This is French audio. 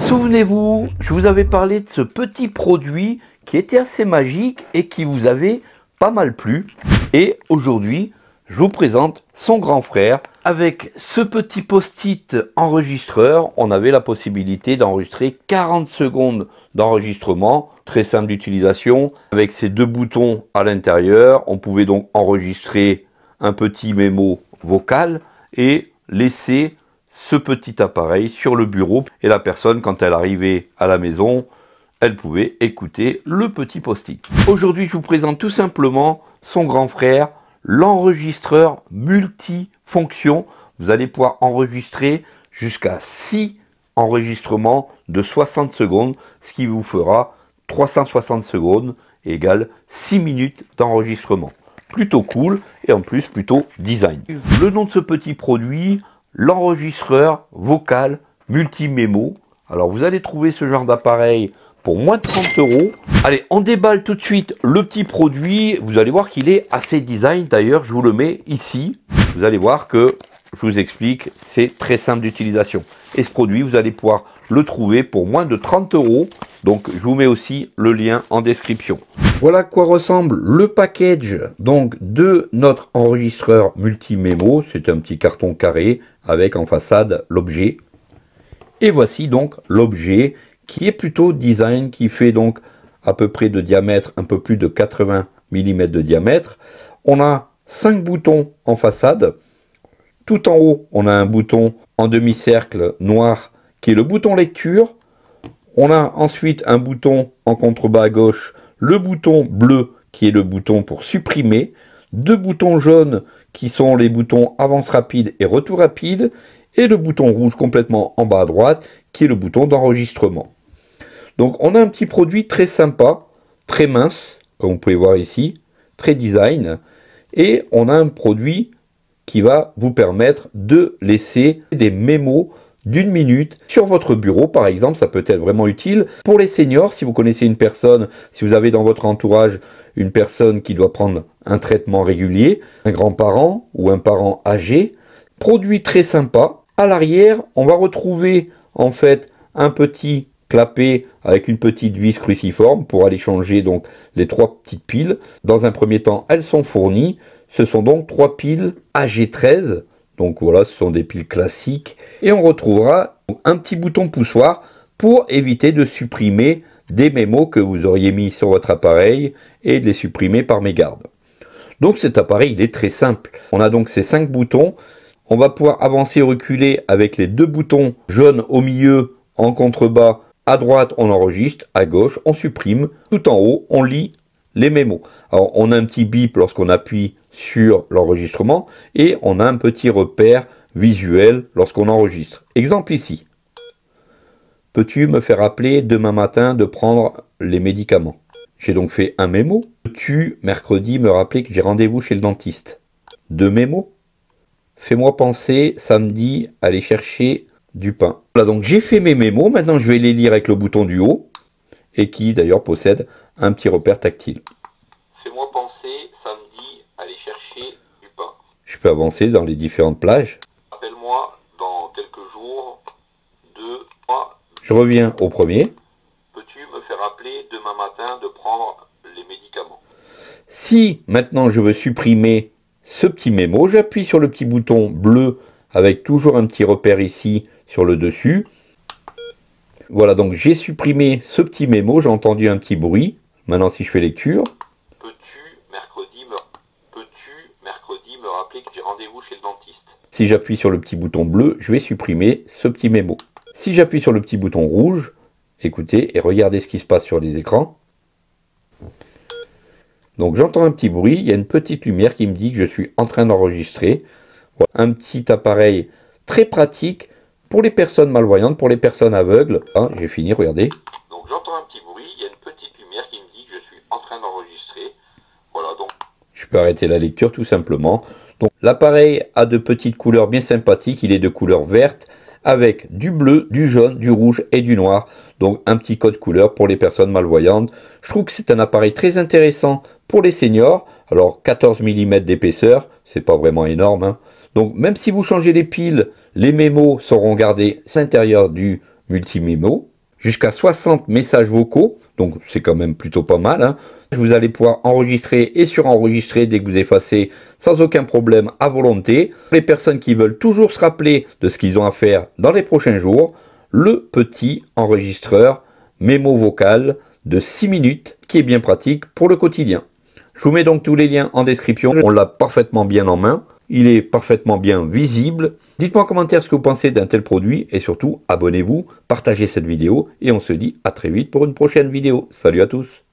Souvenez-vous, je vous avais parlé de ce petit produit qui était assez magique et qui vous avait pas mal plu. Et aujourd'hui, je vous présente son grand frère. Avec ce petit post-it enregistreur, on avait la possibilité d'enregistrer 40 secondes d'enregistrement. Très simple d'utilisation. Avec ces deux boutons à l'intérieur, on pouvait donc enregistrer un petit mémo vocal et laisser ce petit appareil sur le bureau. Et la personne, quand elle arrivait à la maison, elle pouvait écouter le petit post-it. Aujourd'hui, je vous présente tout simplement son grand frère, l'enregistreur multifonction. Vous allez pouvoir enregistrer jusqu'à 6 enregistrements de 60 secondes, ce qui vous fera 360 secondes égale 6 minutes d'enregistrement. Plutôt cool et en plus plutôt design. Le nom de ce petit produit, l'enregistreur vocal multi-mémo. Alors vous allez trouver ce genre d'appareil pour moins de 30 €. Allez, on déballe tout de suite le petit produit. Vous allez voir qu'il est assez design. D'ailleurs, je vous le mets ici. Vous allez voir que, je vous explique, c'est très simple d'utilisation. Et ce produit, vous allez pouvoir le trouver pour moins de 30 €. Donc, je vous mets aussi le lien en description. Voilà à quoi ressemble le package donc de notre enregistreur multi-mémo. C'est un petit carton carré avec en façade l'objet. Et voici donc l'objet qui est plutôt design, qui fait donc à peu près de diamètre, un peu plus de 80 mm de diamètre. On a 5 boutons en façade. Tout en haut, on a un bouton en demi-cercle noir qui est le bouton lecture. On a ensuite un bouton en contrebas à gauche, le bouton bleu qui est le bouton pour supprimer, deux boutons jaunes qui sont les boutons avance rapide et retour rapide, et le bouton rouge complètement en bas à droite qui est le bouton d'enregistrement. Donc on a un petit produit très sympa, très mince, comme vous pouvez voir ici, très design, et on a un produit qui va vous permettre de laisser des mémos d'1 minute sur votre bureau, par exemple. Ça peut être vraiment utile pour les seniors. Si vous connaissez une personne, si vous avez dans votre entourage une personne qui doit prendre un traitement régulier, un grand-parent ou un parent âgé, produit très sympa. À l'arrière, on va retrouver en fait un petit clapet avec une petite vis cruciforme pour aller changer donc les 3 petites piles. Dans un premier temps, elles sont fournies. Ce sont donc 3 piles AG13. Donc voilà, ce sont des piles classiques. Et on retrouvera un petit bouton poussoir pour éviter de supprimer des mémos que vous auriez mis sur votre appareil et de les supprimer par mégarde. Donc cet appareil, il est très simple. On a donc ces 5 boutons. On va pouvoir avancer et reculer avec les 2 boutons jaunes au milieu, en contrebas. À droite, on enregistre. À gauche, on supprime. Tout en haut, on lit les mémos. Alors, on a un petit bip lorsqu'on appuie sur l'enregistrement et on a un petit repère visuel lorsqu'on enregistre. Exemple ici. Peux-tu me faire rappeler demain matin de prendre les médicaments? J'ai donc fait un mémo. Peux-tu mercredi me rappeler que j'ai rendez-vous chez le dentiste? 2 mémos. Fais-moi penser samedi aller chercher du pain. Voilà, donc j'ai fait mes mémos. Maintenant, je vais les lire avec le bouton du haut et qui d'ailleurs possède un petit repère tactile. Fais-moi penser samedi aller chercher du pain. Je peux avancer dans les différentes plages. Appelle-moi dans quelques jours, 2 mois. Je reviens au premier. Peux-tu me faire rappeler demain matin de prendre les médicaments? Si maintenant je veux supprimer ce petit mémo, j'appuie sur le petit bouton bleu avec toujours un petit repère ici sur le dessus. Voilà, donc j'ai supprimé ce petit mémo, j'ai entendu un petit bruit. Maintenant si je fais lecture. Peux-tu mercredi me rappeler que j'ai rendez-vous chez le dentiste? Si j'appuie sur le petit bouton bleu, je vais supprimer ce petit mémo. Si j'appuie sur le petit bouton rouge, écoutez et regardez ce qui se passe sur les écrans. Donc j'entends un petit bruit, il y a une petite lumière qui me dit que je suis en train d'enregistrer. Voilà, un petit appareil très pratique pour les personnes malvoyantes, pour les personnes aveugles. Ah, j'ai fini, regardez. Donc j'entends un petit bruit, il y a une petite lumière qui me dit que je suis en train d'enregistrer. Voilà donc. Je peux arrêter la lecture tout simplement. Donc l'appareil a de petites couleurs bien sympathiques, il est de couleur verte avec du bleu, du jaune, du rouge et du noir. Donc un petit code couleur pour les personnes malvoyantes. Je trouve que c'est un appareil très intéressant pour les seniors. Alors 14 mm d'épaisseur, c'est pas vraiment énorme, hein. Donc même si vous changez les piles, les mémos seront gardés à l'intérieur du multi-mémo. jusqu'à 60 messages vocaux, donc c'est quand même plutôt pas mal, hein. Vous allez pouvoir enregistrer et surenregistrer dès que vous effacez sans aucun problème à volonté. Les personnes qui veulent toujours se rappeler de ce qu'ils ont à faire dans les prochains jours, le petit enregistreur mémo vocal de 6 minutes qui est bien pratique pour le quotidien. Je vous mets donc tous les liens en description. On l'a parfaitement bien en main. Il est parfaitement bien visible. Dites-moi en commentaire ce que vous pensez d'un tel produit et surtout abonnez-vous, partagez cette vidéo et on se dit à très vite pour une prochaine vidéo. Salut à tous!